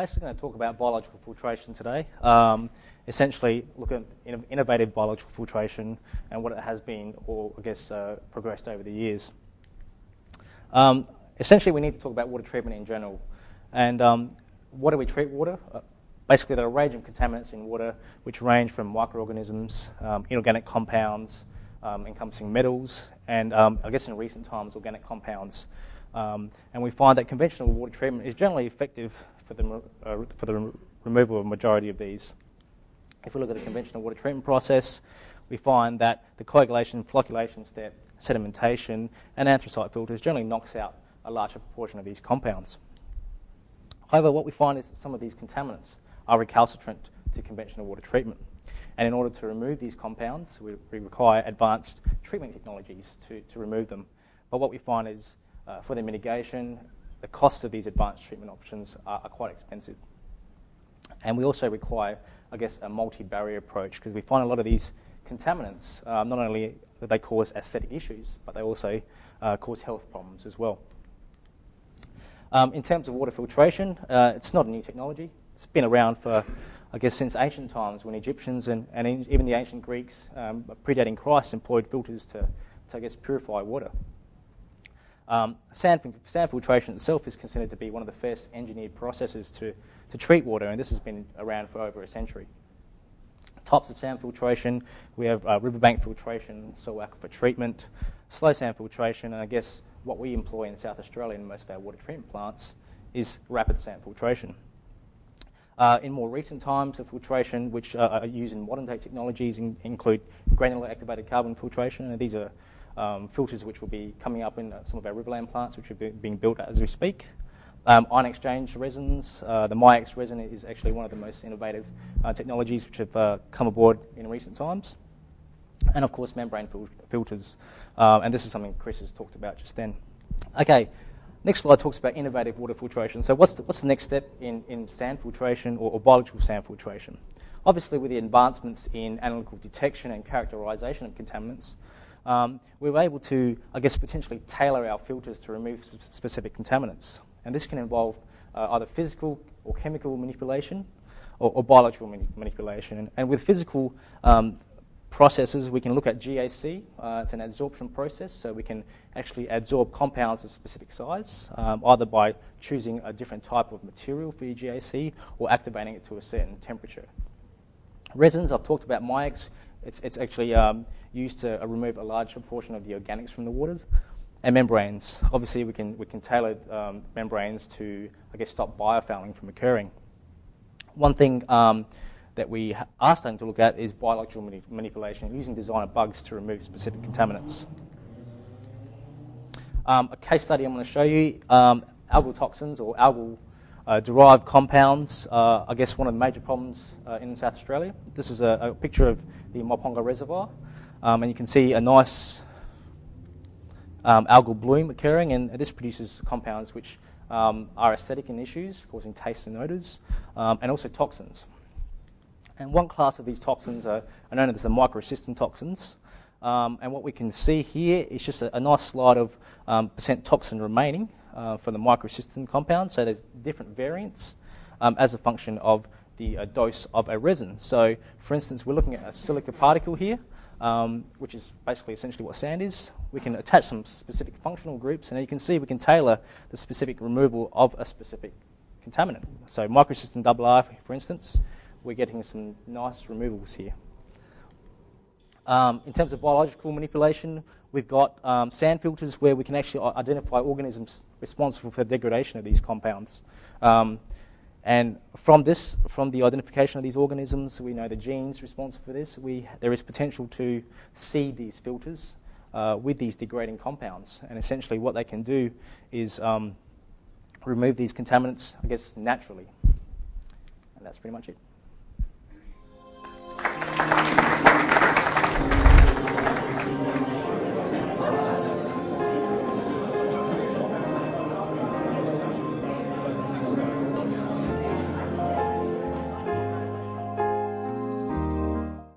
basically going to talk about biological filtration today. Essentially, look at innovative biological filtration and what it has been, or I guess progressed over the years. Essentially, we need to talk about water treatment in general. And what do we treat water? Basically, there are a range of contaminants in water, which range from microorganisms, inorganic compounds, encompassing metals, and I guess in recent times, organic compounds. And we find that conventional water treatment is generally effective for the removal of a majority of these. If we look at the conventional water treatment process, we find that the coagulation, flocculation step, sedimentation, and anthracite filters generally knocks out a larger proportion of these compounds. However, what we find is that some of these contaminants are recalcitrant to conventional water treatment. And in order to remove these compounds, we require advanced treatment technologies to remove them. But what we find is, for their mitigation, the cost of these advanced treatment options are quite expensive. And we also require, I guess, a multi-barrier approach, because we find a lot of these contaminants, not only that they cause aesthetic issues, but they also cause health problems as well. In terms of water filtration, it's not a new technology. It's been around for, I guess, since ancient times, when Egyptians and even the ancient Greeks, predating Christ, employed filters to, I guess, purify water. Sand filtration itself is considered to be one of the first engineered processes to treat water, and this has been around for over a century. Types of sand filtration, we have riverbank filtration, soil aquifer treatment, slow sand filtration, and I guess what we employ in South Australia in most of our water treatment plants is rapid sand filtration. In more recent times, the filtration which are used in modern day technologies include granular activated carbon filtration, and these are filters which will be coming up in some of our riverland plants which are being built as we speak. Ion exchange resins, the MyX resin is actually one of the most innovative technologies which have come aboard in recent times. And of course, membrane filters, and this is something Chris has talked about just then. Okay, next slide talks about innovative water filtration. So what's the next step in sand filtration or biological sand filtration? Obviously, with the advancements in analytical detection and characterization of contaminants, we were able to, I guess, potentially tailor our filters to remove specific contaminants. And this can involve either physical or chemical manipulation or biological manipulation. And with physical processes, we can look at GAC. It's an adsorption process, so we can actually adsorb compounds of specific size, either by choosing a different type of material for your GAC or activating it to a certain temperature. Resins, I've talked about MyX. It's actually used to remove a large proportion of the organics from the waters. And membranes. Obviously, we can tailor membranes to, I guess, stop biofouling from occurring. One thing that we are starting to look at is biological manipulation, using designer bugs to remove specific contaminants. A case study I'm going to show you, algal toxins or algal derived compounds, I guess one of the major problems in South Australia. This is a picture of the Moponga Reservoir, and you can see a nice algal bloom occurring, and this produces compounds which are aesthetic in issues, causing taste and odours, and also toxins. And one class of these toxins are known as the microcystin toxins. And what we can see here is just a nice slide of percent toxin remaining for the microcystin compounds. So there's different variants as a function of the dose of a resin. So, for instance, we're looking at a silica particle here, which is basically essentially what sand is. We can attach some specific functional groups, and you can see we can tailor the specific removal of a specific contaminant. So microcystin RR, for instance, we're getting some nice removals here. In terms of biological manipulation, we've got sand filters where we can actually identify organisms responsible for the degradation of these compounds. And from the identification of these organisms, we know the genes responsible for this. There is potential to seed these filters with these degrading compounds. And essentially what they can do is remove these contaminants, I guess, naturally. And that's pretty much it.